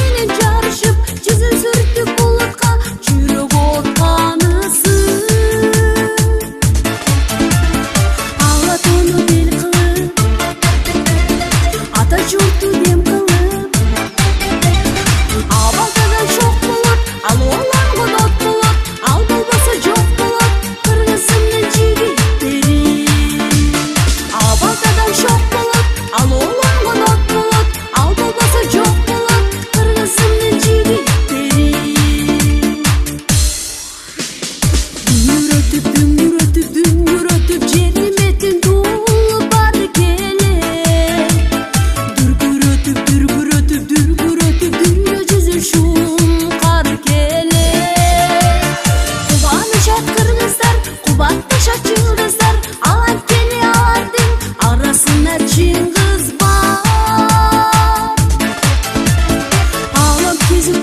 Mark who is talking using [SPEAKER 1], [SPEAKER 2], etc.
[SPEAKER 1] менен жарышып жүзүн сүртүп булутка жүрөк отканысың ала тоону бел кылып ата журтту дем кылып абалдадан шок болот ал уланган от болот ал болбосо жок болот кыргызымдын жигиттери абалдадан шок болот ал уланган от болот ал болбосо жок болот кыргызымдын жигиттери дүңгүрөтүп жериметтин дуулу бар келе дүркүрөтүп дүйнө жүзүн шуңкар келе кубанышат кыргыздар кубатташат жылдыздар ал анткени алардын арасында чыңгыз бар алам кезип